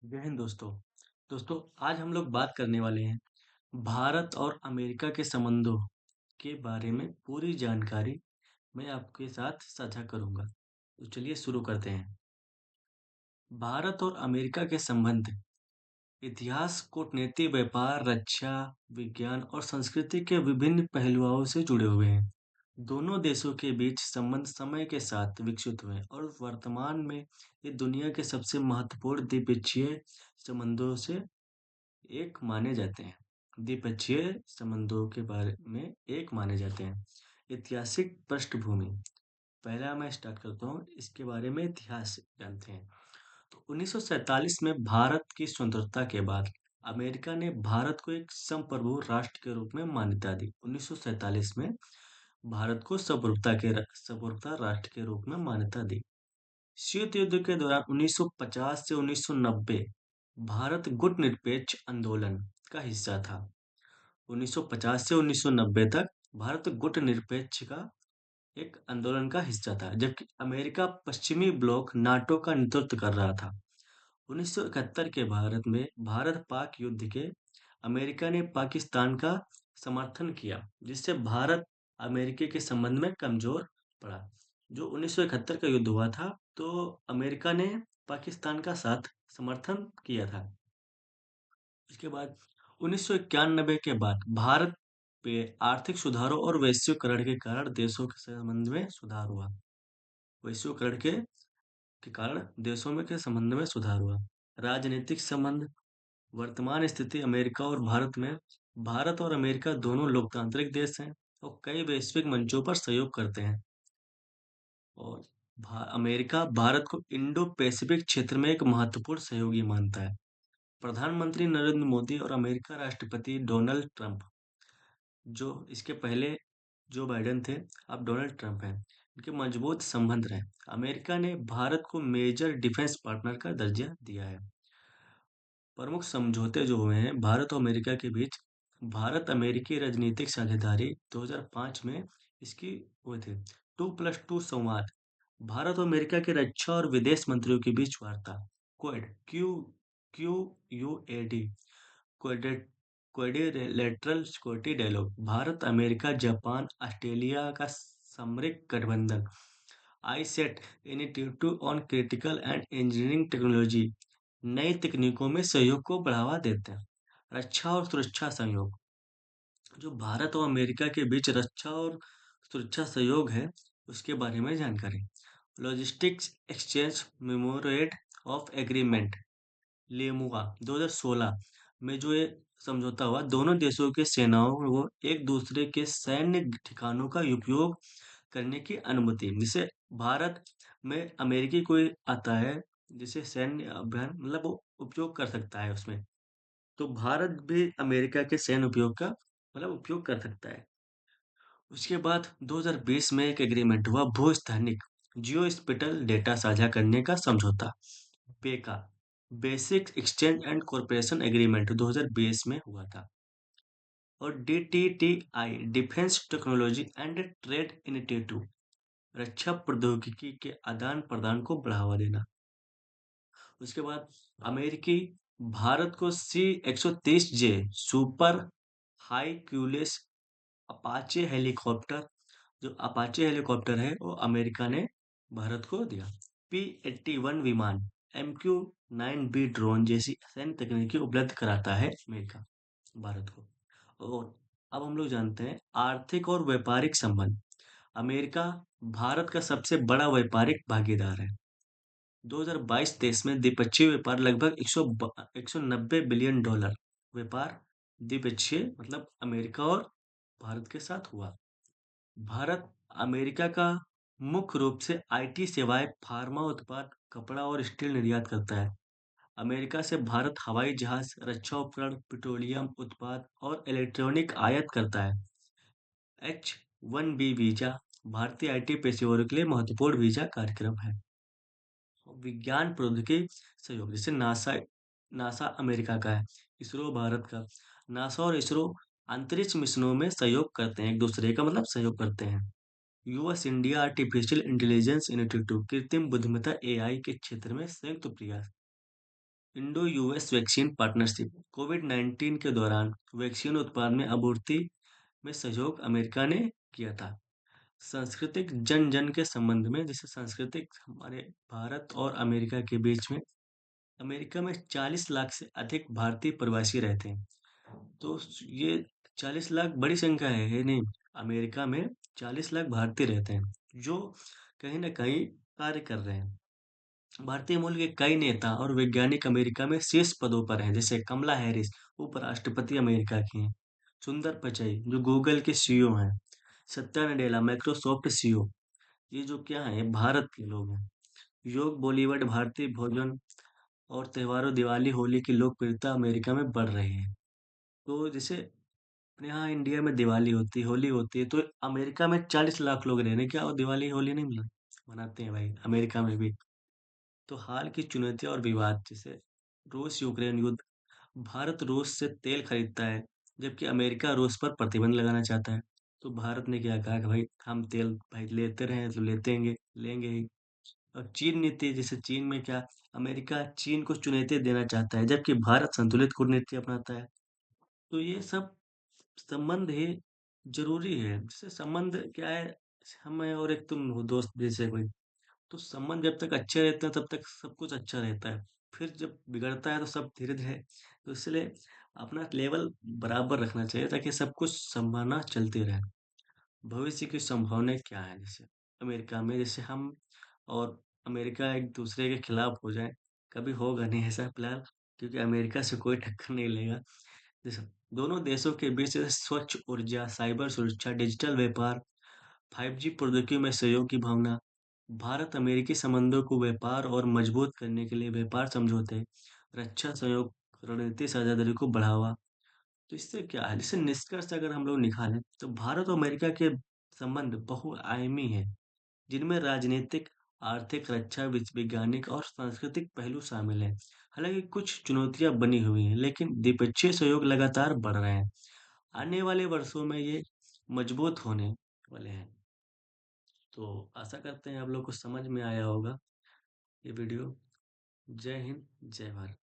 जय हिंद दोस्तों। दोस्तों, आज हम लोग बात करने वाले हैं भारत और अमेरिका के संबंधों के बारे में पूरी जानकारी मैं आपके साथ साझा करूंगा। तो चलिए शुरू करते हैं। भारत और अमेरिका के संबंध इतिहास, कूटनीति, व्यापार, रक्षा, विज्ञान और संस्कृति के विभिन्न पहलुओं से जुड़े हुए हैं। दोनों देशों के बीच संबंध समय के साथ विकसित हुए और वर्तमान में ये दुनिया के सबसे महत्वपूर्ण द्विपक्षीय संबंधों से एक माने जाते हैं। द्विपक्षीय संबंधों के बारे में एक माने जाते हैं। ऐतिहासिक पृष्ठभूमि, पहला मैं स्टार्ट करता हूँ, इसके बारे में इतिहास जानते हैं। तो 1947 में भारत की स्वतंत्रता के बाद अमेरिका ने भारत को एक संप्रभु राष्ट्र के रूप में मान्यता दी। 1947 में भारत को संप्रभुता राष्ट्र के रूप में मान्यता दी। शीत युद्ध के दौरान 1950 से 1990 भारत गुटनिरपेक्ष आंदोलन का हिस्सा था। 1950 से 1990 तक भारत गुटनिरपेक्ष का एक आंदोलन का हिस्सा था, जबकि अमेरिका पश्चिमी ब्लॉक नाटो का नेतृत्व कर रहा था। 1971 के भारत में भारत पाक युद्ध के अमेरिका ने पाकिस्तान का समर्थन किया, जिससे भारत अमेरिका के संबंध में कमजोर पड़ा। जो 1971 का युद्ध हुआ था, तो अमेरिका ने पाकिस्तान का साथ समर्थन किया था। इसके बाद 1991 के बाद भारत पे आर्थिक सुधारों और वैश्वीकरण के कारण देशों के संबंध में सुधार हुआ। वैश्वीकरण के कारण देशों में के संबंध में सुधार हुआ। राजनीतिक संबंध, वर्तमान स्थिति अमेरिका और भारत में, भारत और अमेरिका दोनों लोकतांत्रिक देश हैं और कई वैश्विक मंचों पर सहयोग करते हैं। और अमेरिका भारत को इंडो पैसिफिक क्षेत्र में एक महत्वपूर्ण सहयोगी मानता है। प्रधानमंत्री नरेंद्र मोदी और अमेरिका राष्ट्रपति डोनाल्ड ट्रंप, जो इसके पहले जो बाइडेन थे, अब डोनाल्ड ट्रंप हैं, इनके मजबूत संबंध रहे। अमेरिका ने भारत को मेजर डिफेंस पार्टनर का दर्जा दिया है। प्रमुख समझौते जो हुए हैं भारत और अमेरिका के बीच, भारत अमेरिकी राजनीतिक साझेदारी 2005 में इसकी हुए थे। 2+2 संवाद, भारत और अमेरिका के रक्षा और विदेश मंत्रियों के बीच वार्ता। Quad, Q U A D, quadrilateral security dialogue, Bharat America Japan Australia का सामरिक गठबंधन। ICET, institute on critical and engineering technology, नई तकनीकों में सहयोग को बढ़ावा देते हैं। रक्षा और सुरक्षा सहयोग, जो भारत और अमेरिका के बीच रक्षा और सुरक्षा सहयोग है, उसके बारे में जानकारी। Logistics exchange memorandum of agreement, LEMOA, 2016 में जो ये समझौता हुआ, दोनों देशों के सेनाओं को एक दूसरे के सैन्य ठिकानों का उपयोग करने की अनुमति। जैसे भारत में अमेरिकी कोई आता है, जिसे सैन्य अभियान मतलब वो उपयोग कर सकता है उसमें, तो भारत भी अमेरिका के सैन्य उपयोग का मतलब उपयोग कर सकता है। उसके बाद 2020 में एक एग्रीमेंट हुआ, भू स्थानिक जियो स्पेटियल डेटा साझा करने का समझौता, BECA, basic exchange and corporation agreement 2020 में हुआ था। और DTTI, defence technology and trade initiative, रक्षा प्रौद्योगिकी के आदान प्रदान को बढ़ावा देना। उसके बाद अमेरिकी भारत को C-130J super high queueless Apache helicopter, जो अपाचे हेलीकॉप्टर है, वो अमेरिका ने भारत को दिया। P-81 विमान, MQ-9B ड्रोन जैसी सैन्य तकनीकी उपलब्ध कराता है अमेरिका भारत को। और अब हम लोग जानते हैं आर्थिक और व्यापारिक संबंध। अमेरिका भारत का सबसे बड़ा व्यापारिक भागीदार है। 2022-23 में द्विपक्षीय व्यापार लगभग 190 बिलियन डॉलर व्यापार द्विपक्षीय मतलब अमेरिका और भारत के साथ हुआ। भारत अमेरिका का मुख्य रूप से आईटी सेवाएं, फार्मा उत्पाद, कपड़ा और स्टील निर्यात करता है। अमेरिका से भारत हवाई जहाज, रक्षा उपकरण, पेट्रोलियम उत्पाद और इलेक्ट्रॉनिक आयात करता है। H-1B वीजा भारतीय आईटी पेशेवरों के लिए महत्वपूर्ण वीजा कार्यक्रम है। विज्ञान प्रौद्योगिकी सहयोग, जैसे नासा, नासा अमेरिका का है, इसरो भारत का। नासा और इसरो अंतरिक्ष मिशनों में सहयोग करते हैं, एक दूसरे का मतलब सहयोग करते हैं। US India artificial intelligence institute, कृत्रिम बुद्धिमत्ता एआई के क्षेत्र में संयुक्त प्रयास। इंडो यूएस वैक्सीन पार्टनरशिप कोविड-19 के दौरान वैक्सीन उत्पादन में आपूर्ति में सहयोग अमेरिका ने किया था। सांस्कृतिक जन-जन के संबंध में जैसे सांस्कृतिक हमारे भारत और अमेरिका के बीच में अमेरिका में 40 लाख से अधिक भारतीय प्रवासी रहते हैं। तो ये 40 लाख बड़ी संख्या है, ये नहीं। अमेरिका में 40 लाख भारतीय रहते हैं, जो कहीं न कहीं कार्य कर रहे हैं। भारतीय मूल के कई नेता और वैज्ञानिक अमेरिका में शीर्ष पदों पर हैं, जैसे कमला हैरिस, उपराष्ट्रपति अमेरिका की हैं। सुंदर पिचाई, जो गूगल के सीईओ हैं। Satya Nadella, Microsoft CEO. ये जो क्या है, ये भारत के लोग हैं। योग बॉलीवुड, भारतीय भोजन और त्योहारों दिवाली, होली की लोकप्रियता अमेरिका में बढ़ रही है। तो जैसे अपने यहाँ इंडिया में दिवाली होती है, होली होती है, तो अमेरिका में 40 लाख लोग रह रहे हैं, क्या वो दिवाली, होली नहीं मनाते हैं भाई, अमेरिका में भी। तो हाल की चुनौतियाँ और विवाद जैसे रूस-यूक्रेन युद्ध, भारत रूस से तेल खरीदता है, जबकि अमेरिका रूस पर प्रतिबंध लगाना चाहता है। तो भारत ने क्या कहा कि भाई हम तेल भाई लेते रहे हैं तो लेतेंगे लेंगे ही। और चीन नीति जैसे चीन में क्या, अमेरिका चीन को चुनौती देना चाहता है, जबकि भारत संतुलित कूटनीति अपनाता है। तो ये सब संबंध ही ज़रूरी है। जैसे संबंध क्या है, हम मैं और एक तुम हो दोस्त जैसे कोई, तो संबंध जब तक अच्छे रहते हैं तब तक सब कुछ अच्छा रहता है। फिर जब बिगड़ता है तो सब धीरे-धीरे, तो इसलिए अपना लेवल बराबर रखना चाहिए ताकि सब कुछ संभालना चलते रहे। भविष्य की संभावनाएँ क्या हैं जैसे अमेरिका में, जैसे हम और अमेरिका एक-दूसरे के खिलाफ हो जाएँ, कभी होगा नहीं ऐसा फिलहाल, क्योंकि अमेरिका से कोई टक्कर नहीं लेगा। जैसे दोनों देशों के बीच स्वच्छ ऊर्जा, साइबर सुरक्षा, डिजिटल व्यापार, 5G प्रौद्योगिकी में सहयोग की भावना, भारत-अमेरिकी संबंधों को व्यापार और मजबूत करने के लिए व्यापार समझौते, रक्षा सहयोग, रणनीतिक साझेदारी को बढ़ावा। तो इससे क्या है, जैसे निष्कर्ष अगर हम लोग निकालें, तो भारत और अमेरिका के संबंध बहुआयामी हैं, जिनमें राजनीतिक, आर्थिक, रक्षा, वैज्ञानिक और सांस्कृतिक पहलू शामिल हैं। हालाँकि कुछ चुनौतियाँ बनी हुई हैं, लेकिन द्विपक्षीय सहयोग लगातार बढ़ रहे हैं। आने वाले वर्षों में ये मजबूत होने वाले हैं। तो आशा करते हैं आप लोग को समझ में आया होगा ये वीडियो। जय हिंद, जय भारत।